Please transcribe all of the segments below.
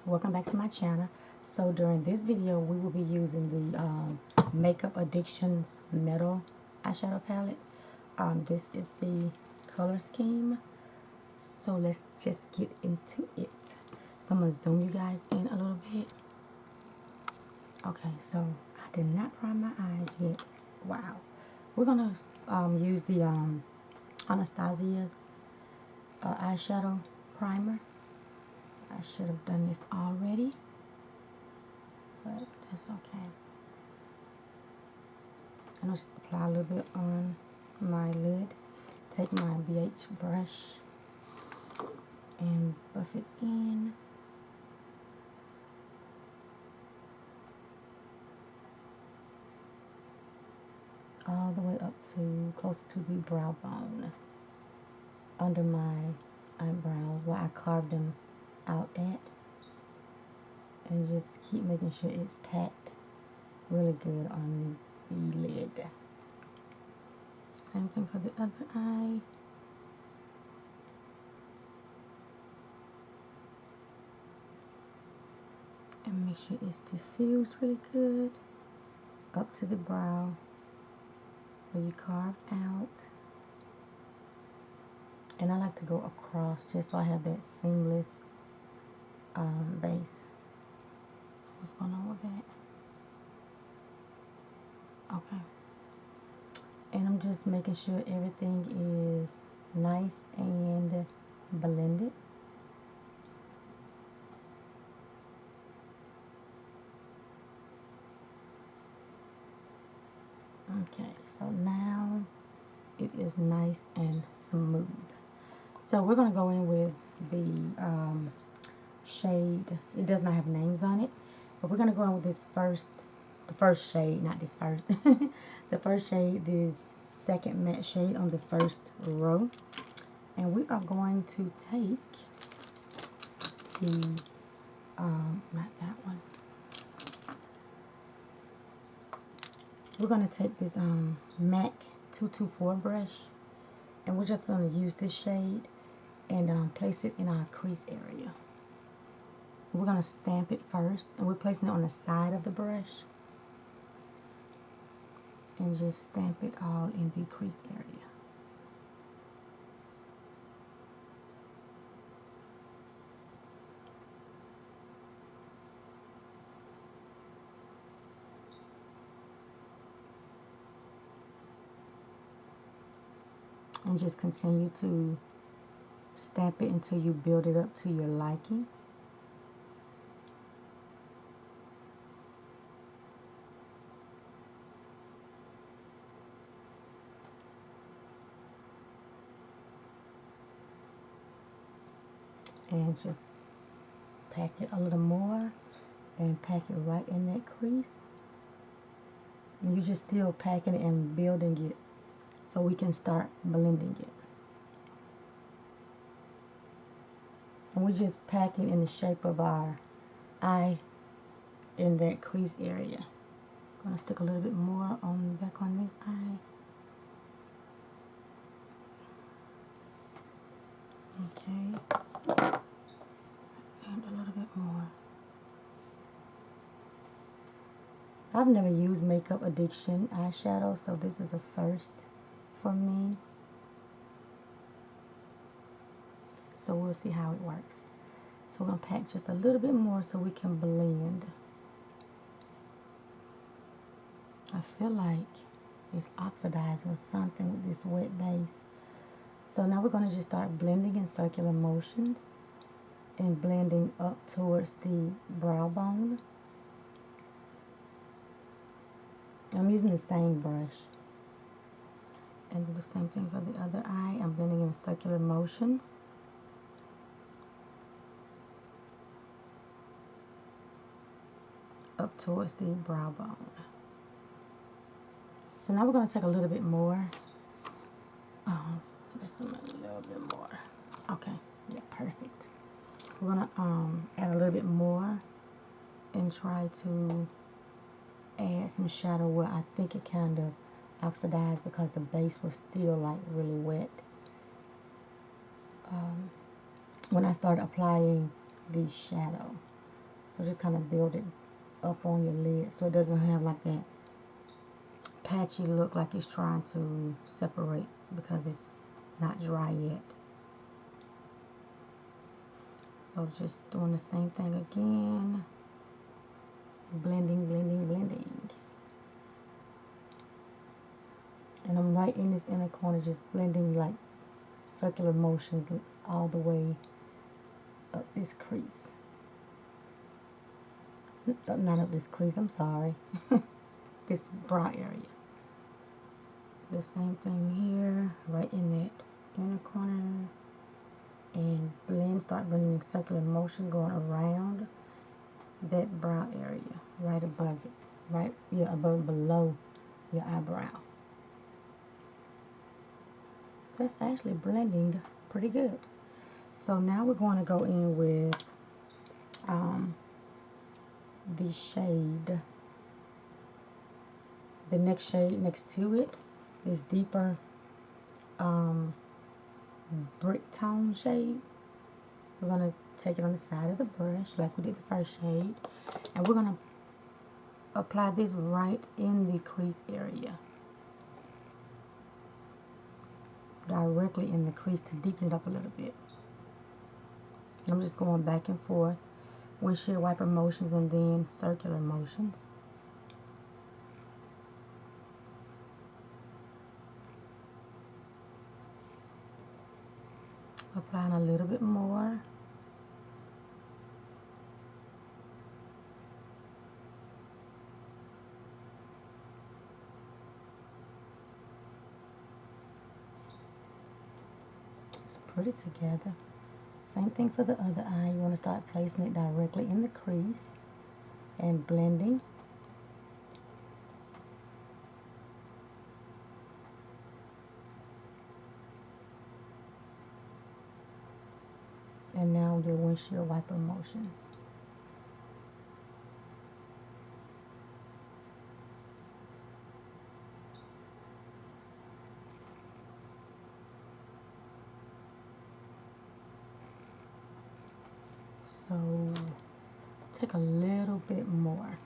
welcome back to my channel. So during this video we will be using the Makeup Addictions Metal eyeshadow palette. This is the color scheme, so let's just get into it. So I'm going to zoom you guys in a little bit. Okay, so I did not prime my eyes yet. Wow. We're going to use the Anastasia's eyeshadow primer. I should have done this already, but that's okay. I'm going to apply a little bit on my lid. Take my BH brush and buff it in. All the way up to close to the brow bone, under my eyebrows where I carved them out at, and just keep making sure it's packed really good on the lid. Same thing for the other eye. And make sure it's diffused really good up to the brow where you carved out. And I like to go across just so I have that seamless base. What's going on with that? Okay. And I'm just making sure everything is nice and blended. Okay, so now it is nice and smooth. So we're going to go in with the shade. It does not have names on it, but we're going to go in with this the first shade, not this first. The first shade, this second matte shade on the first row. And we are going to take the, not that one. We're going to take this MAC 224 brush, and we're just going to use this shade and place it in our crease area. We're going to stamp it first, and we're placing it on the side of the brush, and just stamp it all in the crease area. And just continue to stamp it until you build it up to your liking. And just pack it a little more and pack it right in that crease. And you're just still packing it and building it so we can start blending it. And we're just packing in the shape of our eye in that crease area. I'm going to stick a little bit more on back on this eye. Okay. And a little bit more. I've never used Makeup Addiction eyeshadow, so this is a first for me. So we'll see how it works. So we're going to pack just a little bit more so we can blend. I feel like it's oxidized or something with this wet base. So now we're going to just start blending in circular motions and blending up towards the brow bone. I'm using the same brush. And do the same thing for the other eye. I'm blending in circular motions. Up towards the brow bone. So now we're going to take a little bit more. Just a little bit more. Okay, yeah, perfect. We're going to add a little bit more and try to add some shadow where I think it kind of oxidized because the base was still like really wet. When I started applying the shadow. So just kind of build it up on your lid so it doesn't have like that patchy look like it's trying to separate because it's not dry yet. So just doing the same thing again. Blending, blending, blending. And I'm right in this inner corner just blending like circular motions all the way up this crease. Not up this crease, I'm sorry. This brow area. The same thing here, right in that inner corner. And blend, start blending circular motion going around that brow area, right above it. Right, yeah, below your eyebrow. That's actually blending pretty good. So now we're going to go in with the shade. The next shade next to it is deeper brick tone shade. We're going to take it on the side of the brush like we did the first shade. And we're going to apply this right in the crease area. Directly in the crease to deepen it up a little bit. And I'm just going back and forth. Windshield wiper motions and then circular motions. Applying a little bit more. It's pretty together. Same thing for the other eye. You want to start placing it directly in the crease and blending. And now your windshield wiper motions. So take a little bit more.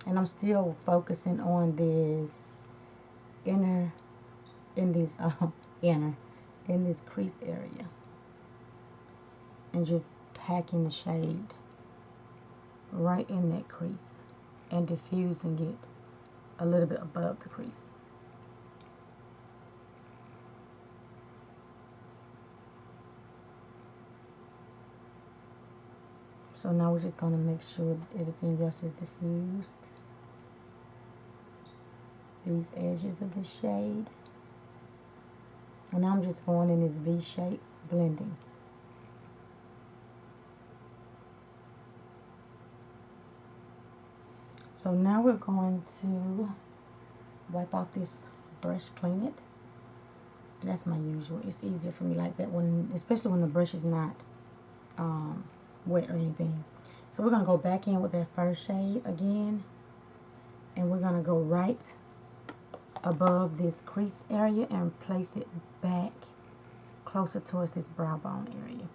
And I'm still focusing on this in this crease area. And just packing the shade right in that crease and diffusing it a little bit above the crease. So now we're just going to make sure everything else is diffused. These edges of the shade. And now I'm just going in this V shape, blending. So now we're going to wipe off this brush, clean it. That's my usual. It's easier for me like that, especially when the brush is not wet or anything. So we're going to go back in with that first shade again. And we're going to go right above this crease area and place it back closer towards this brow bone area.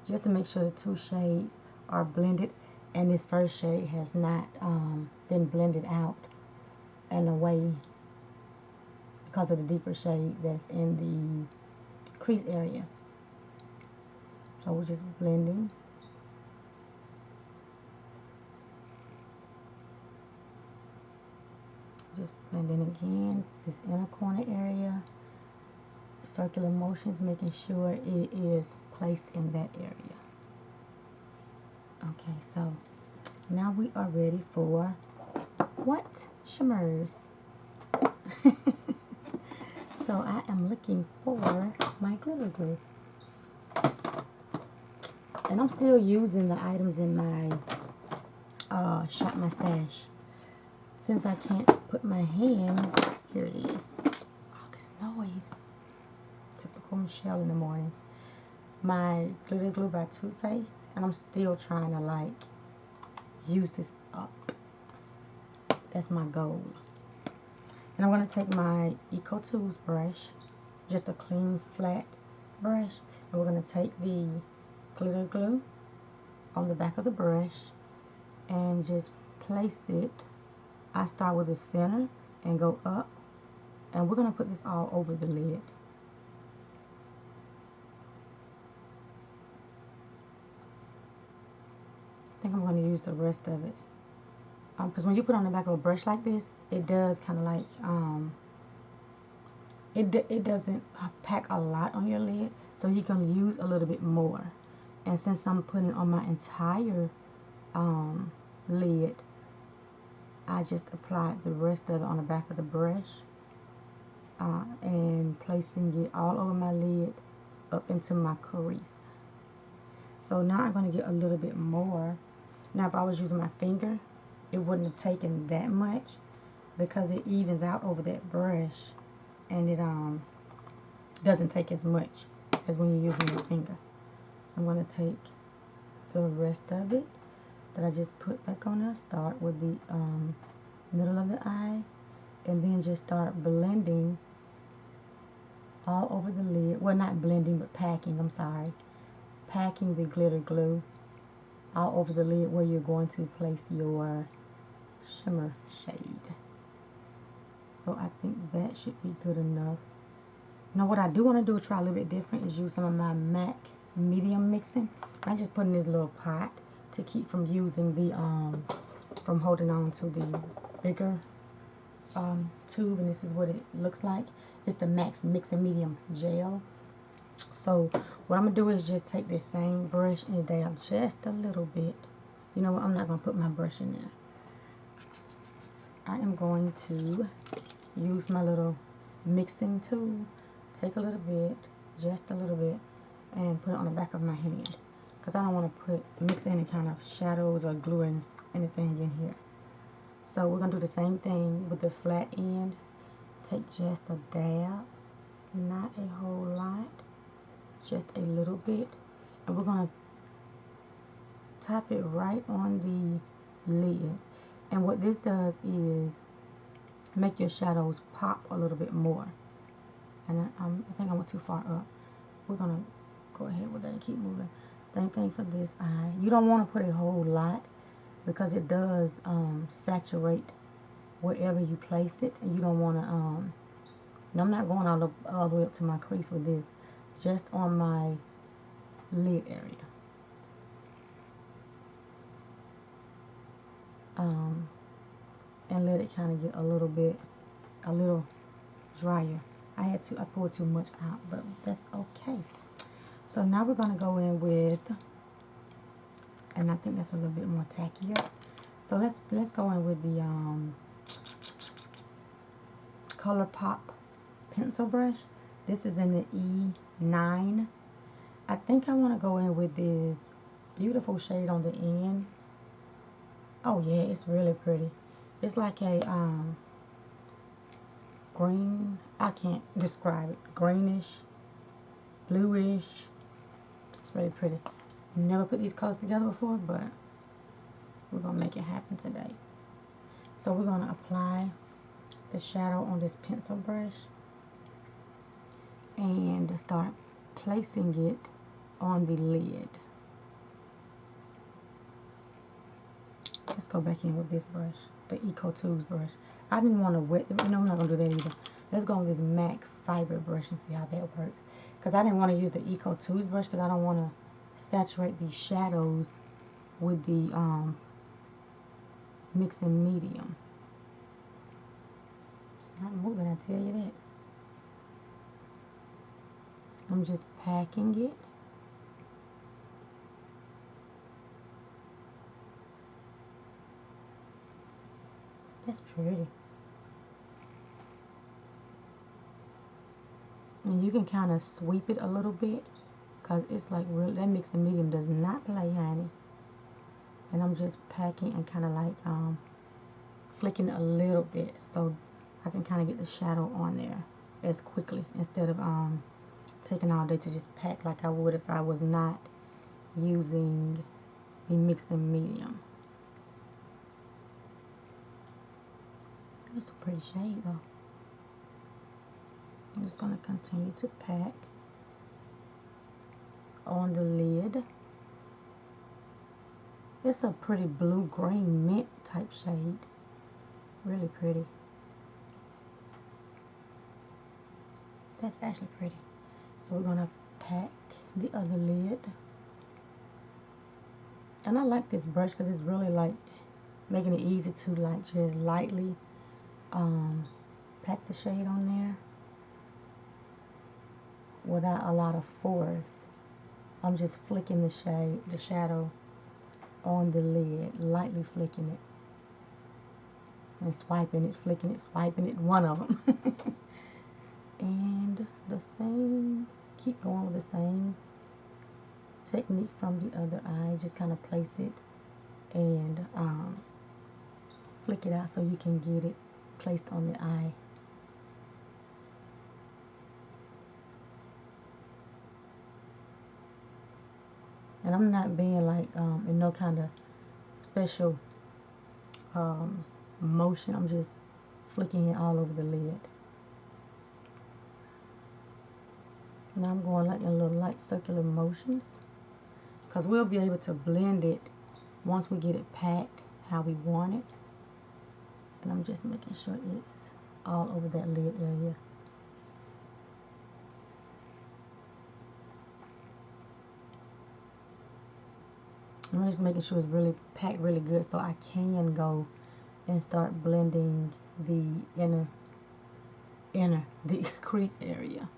Just to make sure the two shades are blended and this first shade has not been blended out and away because of the deeper shade that's in the crease area. So we're just blending. Just blending again, this inner corner area, circular motions, making sure it is placed in that area. Okay, so now we are ready for what? Shimmers. So I am looking for my glitter glue. And I'm still using the items in my Shop My Stash. Since I can't put my hands, here it is. Oh, this noise. Typical Michelle in the mornings. My glitter glue by Too Faced, and I'm still trying to like use this up. That's my goal. And I'm going to take my Eco Tools brush, just a clean flat brush, and we're going to take the glitter glue on the back of the brush and just place it. I start with the center and go up, and we're going to put this all over the lid. I think I'm going to use the rest of it. Because when you put on the back of a brush like this, it does kind of like, it doesn't pack a lot on your lid, so you can use a little bit more. And since I'm putting it on my entire lid, I just applied the rest of it on the back of the brush and placing it all over my lid up into my crease. So now I'm going to get a little bit more. Now if I was using my finger, it wouldn't have taken that much because it evens out over that brush, and it doesn't take as much as when you're using your finger. So I'm going to take the rest of it that I just put back on there. Start with the middle of the eye, and then just start blending all over the lid. Well, not blending, but packing, I'm sorry. Packing the glitter glue all over the lid where you're going to place your shimmer shade. So I think that should be good enough. Now what I do want to do is try a little bit different, is use some of my MAC medium mixing. I just put in this little pot to keep from using the from holding on to the bigger tube, and this is what it looks like. It's the MAC Mixing Medium Gel. So what I'm gonna do is just take this same brush and dab just a little bit. You know what, I'm not gonna put my brush in there. I am going to use my little mixing tool, take a little bit, just a little bit, and put it on the back of my hand, because I don't want to mix any kind of shadows or glue and anything in here. So we're going to do the same thing with the flat end. Take just a dab, not a whole lot, just a little bit, and we're going to tap it right on the lid. And what this does is make your shadows pop a little bit more. And I think I went too far up. We're going to go ahead with that and keep moving. Same thing for this eye. You don't want to put a whole lot because it does saturate wherever you place it. And you don't want to, I'm not going all the way up to my crease with this. Just on my lid area. And let it kind of get a little drier. I poured too much out, but that's okay. So now we're going to go in with, and I think that's a little bit more tackier. So let's go in with the Color Pop pencil brush. This is in the E9. I think I want to go in with this beautiful shade on the end. Oh yeah, it's really pretty. It's like a green, I can't describe it. Greenish, bluish. It's really pretty. Never put these colors together before, but we're going to make it happen today. So we're going to apply the shadow on this pencil brush and start placing it on the lid. Let's go back in with this brush, the Eco Tools brush. I didn't want to wet the, no, I'm not going to do that either. Let's go with this MAC fiber brush and see how that works. Because I didn't want to use the Eco Tools brush because I don't want to saturate these shadows with the mixing medium. It's not moving, I tell you that. I'm just packing it. That's pretty. And you can kind of sweep it a little bit because it's like real, that mixing medium does not play, honey. And I'm just packing and kind of like flicking it a little bit so I can kind of get the shadow on there as quickly instead of taking all day to just pack like I would if I was not using the mixing medium. That's a pretty shade though. I'm just going to continue to pack on the lid. It's a pretty blue-green mint type shade. Really pretty. That's actually pretty. So we're going to pack the other lid. And I like this brush because it's really like making it easy to like just lightly pack the shade on there without a lot of force. I'm just flicking the shadow on the lid, lightly flicking it. And swiping it, flicking it, swiping it, one of them. And the same, keep going with the same technique from the other eye. Just kind of place it and flick it out so you can get it placed on the eye. And I'm not being like in no kind of special motion. I'm just flicking it all over the lid. Now I'm going like in little light circular motions, because we'll be able to blend it once we get it packed how we want it. And I'm just making sure it's all over that lid area. I'm just making sure it's really packed really good so I can go and start blending the the crease area.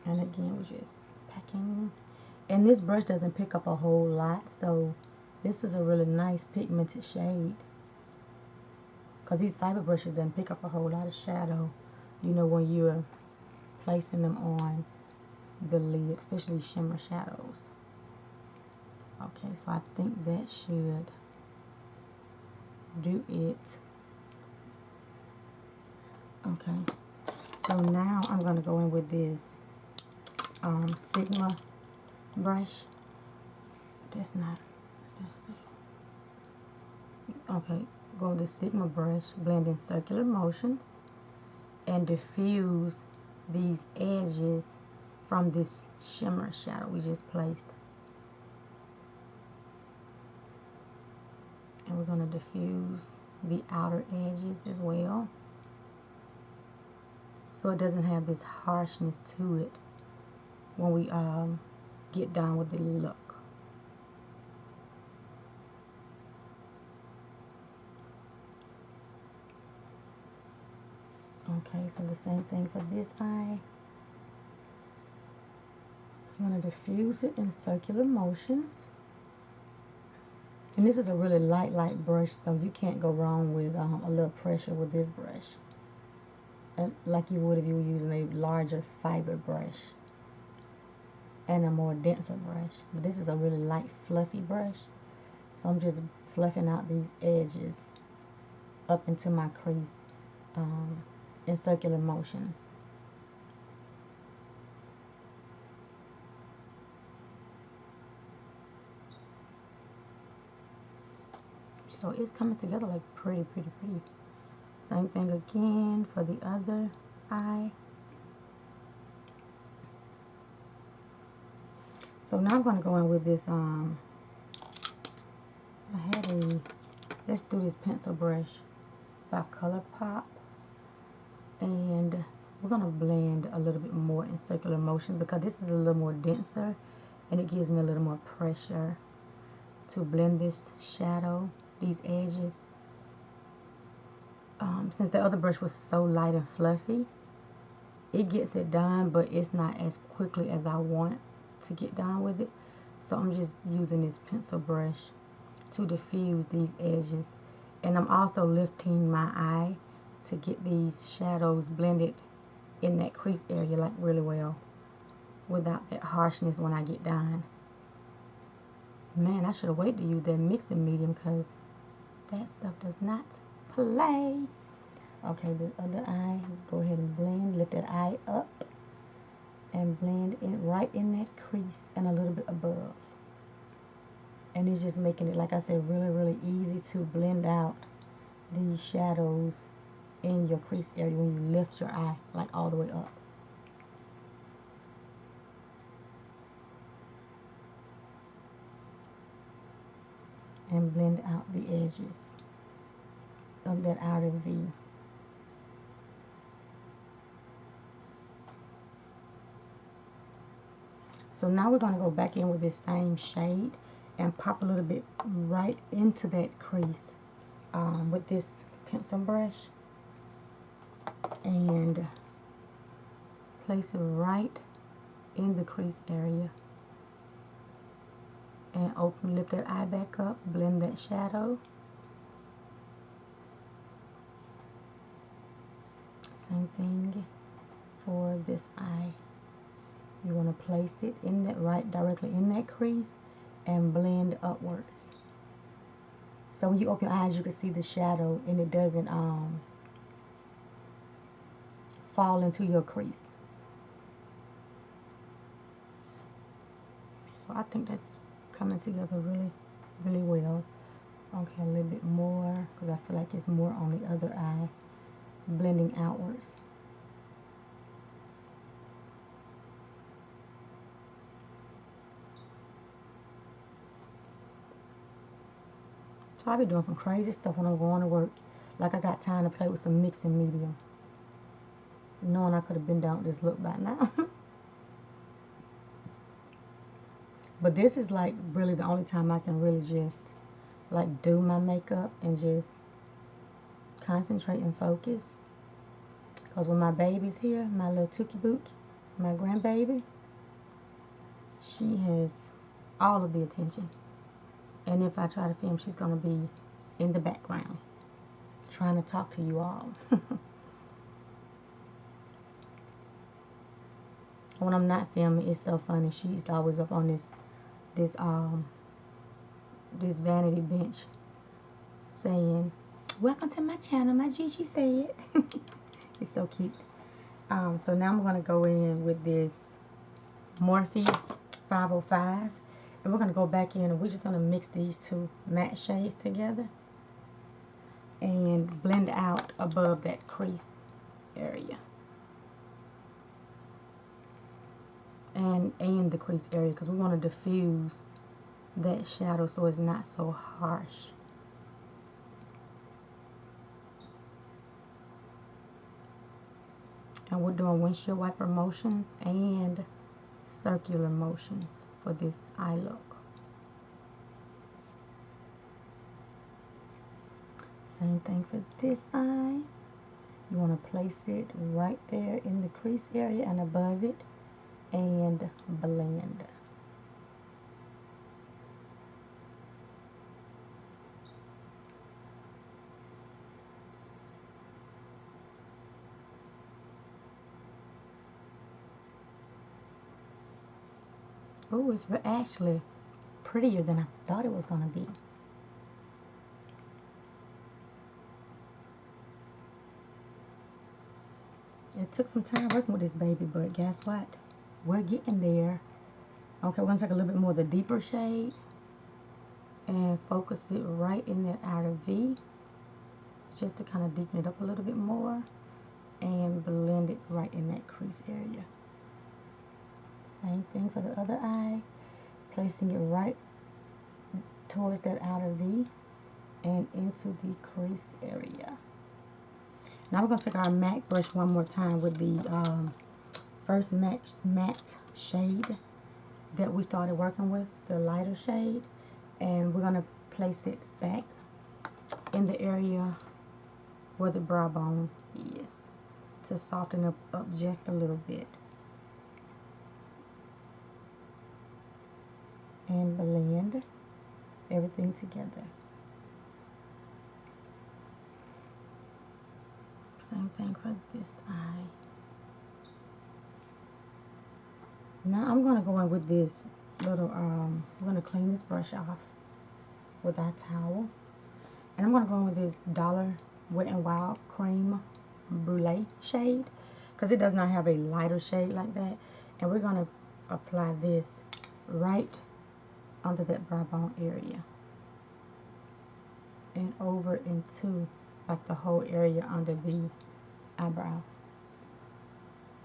And again, we're just packing. And this brush doesn't pick up a whole lot, so this is a really nice pigmented shade. Because these fiber brushes doesn't pick up a whole lot of shadow, you know, when you're placing them on the lid, especially shimmer shadows. Okay, so I think that should do it. Okay, so now I'm going to go in with this Sigma brush. That's not, let's see. Okay, go with the Sigma brush, blend in circular motions, and diffuse these edges from this shimmer shadow we just placed. And we're going to diffuse the outer edges as well, so it doesn't have this harshness to it when we get done with the look. Okay, so the same thing for this eye. I'm going to diffuse it in circular motions. And this is a really light brush, so you can't go wrong with a little pressure with this brush, like you would if you were using a larger fiber brush and a more denser brush. But this is a really light, fluffy brush, so I'm just fluffing out these edges up into my crease in circular motions. So it's coming together like pretty. Same thing again for the other eye. So now I'm going to go in with this, let's do this pencil brush by ColourPop. And we're going to blend a little bit more in circular motion because this is a little more denser and it gives me a little more pressure to blend this shadow, these edges. Since the other brush was so light and fluffy, it gets it done, but it's not as quickly as I want to get done with it. So I'm just using this pencil brush to diffuse these edges. And I'm also lifting my eye to get these shadows blended in that crease area like really well without that harshness when I get done. Man, I should have waited to use that mixing medium because that stuff does not play. Okay, the other eye, go ahead and blend, lift that eye up and blend it right in that crease and a little bit above. And it's just making it, like I said, really, really easy to blend out these shadows in your crease area when you lift your eye like all the way up. And blend out the edges of that outer V. So now we're going to go back in with this same shade and pop a little bit right into that crease with this pencil brush and place it right in the crease area. And lift that eye back up, blend that shadow. Same thing for this eye. You want to place it in that directly in that crease and blend upwards. So when you open your eyes, you can see the shadow and it doesn't fall into your crease. So I think that's coming together really, really well. Okay, a little bit more because I feel like it's more on the other eye, blending outwards. So I be doing some crazy stuff when I'm going to work. Like I got time to play with some mixing medium, knowing I could have been down with this look by now. But this is like really the only time I can really just like do my makeup and just concentrate and focus. Because when my baby's here, my little Tookie Book, my grandbaby, she has all of the attention. And if I try to film, she's going to be in the background trying to talk to you all. When I'm not filming, it's so funny. She's always up on this vanity bench saying, "Welcome to my channel, my Gigi said." It's so cute. So now I'm going to go in with this Morphe 505. And we're going to go back in and we're just going to mix these two matte shades together and blend out above that crease area. And in the crease area because we want to diffuse that shadow so it's not so harsh. And we're doing windshield wiper motions and circular motions for this eye look. Same thing for this eye. You want to place it right there in the crease area and above it and blend. Oh, it's actually prettier than I thought it was going to be. It took some time working with this baby, but guess what? We're getting there. Okay, we're going to take a little bit more of the deeper shade and focus it right in that outer V just to kind of deepen it up a little bit more and blend it right in that crease area. Same thing for the other eye, placing it right towards that outer V and into the crease area. Now we're going to take our MAC brush one more time with the first matte shade that we started working with, the lighter shade, and we're going to place it back in the area where the brow bone is to soften up just a little bit. And blend everything together. Same thing for this eye. Now I'm going to go in with this little, we're going to clean this brush off with our towel. And I'm going to go in with this Dollar Wet n Wild Cream Brulee shade because it does not have a lighter shade like that. And we're going to apply this right under that brow bone area and over into like the whole area under the eyebrow.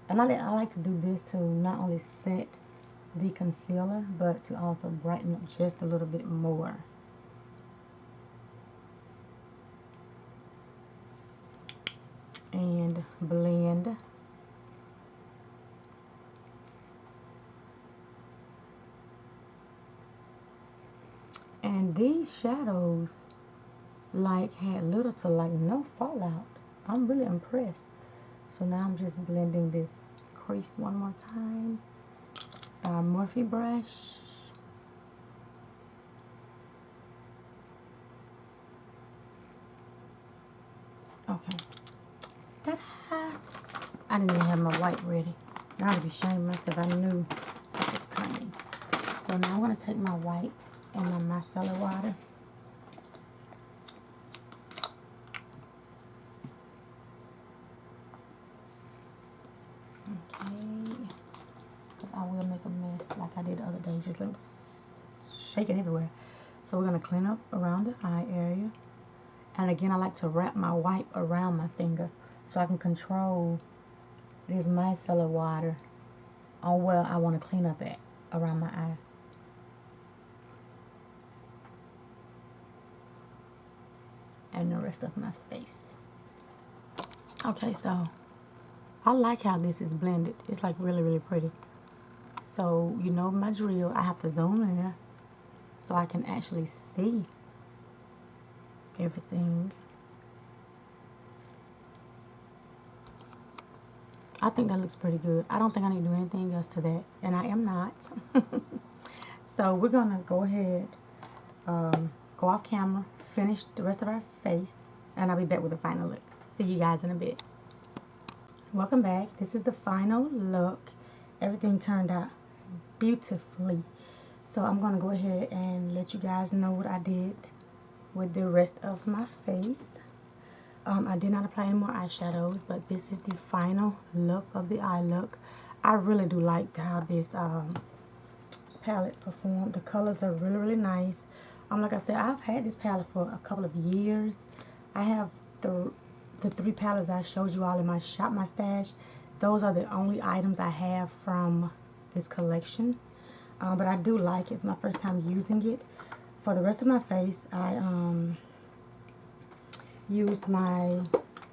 And I like to do this to not only set the concealer, but to also brighten up just a little bit more. And blend. And these shadows like had little to like no fallout. I'm really impressed. So now I'm just blending this crease one more time. Morphe brush. Okay. Ta-da! I didn't even have my white ready. Now I'd be ashamed of myself. I knew it was coming. So now I'm going to take my white and my micellar water. Okay. Because I will make a mess like I did the other day. Just let me shake it everywhere. So we're going to clean up around the eye area. And again, I like to wrap my wipe around my finger so I can control this micellar water on where I want to clean up at around my eye. And the rest of my face. Okay, so I like how this is blended. It's like really, really pretty. So, you know my drill. I have to zoom in so I can actually see everything. I think that looks pretty good. I don't think I need to do anything else to that, and I am not. So we're gonna go ahead, go off camera, finish the rest of our face, and I'll be back with the final look. See you guys in a bit. Welcome back. This is the final look. Everything turned out beautifully. So I'm gonna go ahead and let you guys know what I did with the rest of my face. I did not apply any more eyeshadows, but this is the final look of the eye look. I really do like how this palette performed. The colors are really, really nice. Like I said, I've had this palette for a couple of years. I have the three palettes I showed you all in my shop, my stash. Those are the only items I have from this collection. But I do like it. It's my first time using it. For the rest of my face, I used my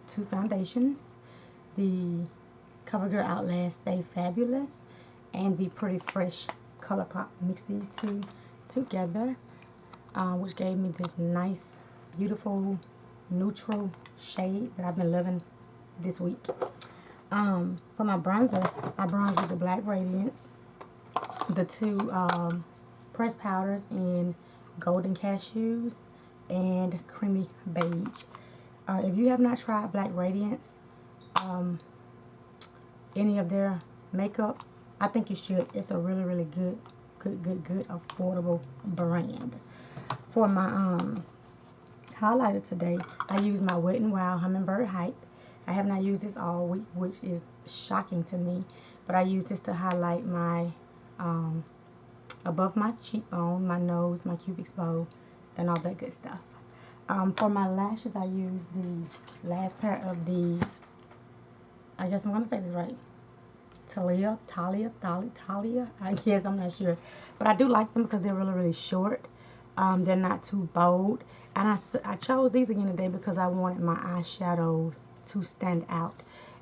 two foundations, the CoverGirl Outlast Stay Fabulous and the Pretty Fresh Color Pop. Mixed these two together, which gave me this nice, beautiful, neutral shade that I've been loving this week. For my bronzer, I bronzed with the Black Radiance, the two pressed powders in Golden Cashews and Creamy Beige. If you have not tried Black Radiance, any of their makeup, I think you should. It's a really, really good, affordable brand. For my highlighter today, I used my Wet n Wild Hummingbird Hype. I have not used this all week, which is shocking to me, but I used this to highlight my above my cheekbone, my nose, my cupid's bow, and all that good stuff. For my lashes, I used the last pair of the, I guess I'm going to say this right, Talia, I guess, I'm not sure. But I do like them because they're really, really short. They're not too bold. And I chose these again today because I wanted my eyeshadows to stand out.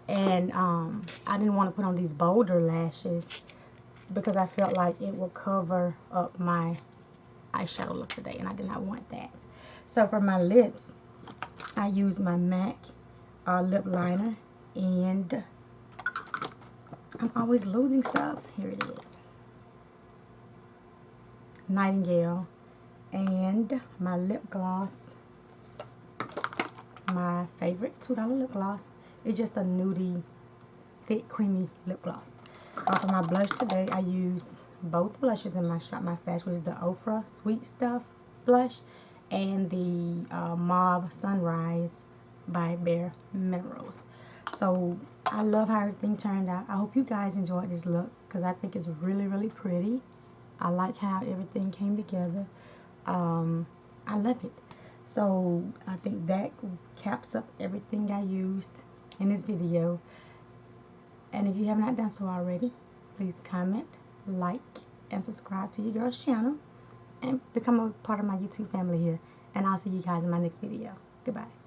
And I didn't want to put on these bolder lashes because I felt like it would cover up my eyeshadow look today, and I did not want that. So for my lips, I used my MAC lip liner, and I'm always losing stuff. Here it is. Nightingale, and my lip gloss, my favorite $2 lip gloss. It's just a nudie, thick, creamy lip gloss. For my blush today, I used both blushes in my shop, my stash, which is the Ofra Sweet Stuff blush and the Mauve Sunrise by Bare Minerals. So I love how everything turned out. I hope you guys enjoyed this look because I think it's really, really pretty. I like how everything came together. I love it. So I think that caps up everything I used in this video. And if you have not done so already, please comment, like, and subscribe to your girl's channel and become a part of my YouTube family here. And I'll see you guys in my next video. Goodbye.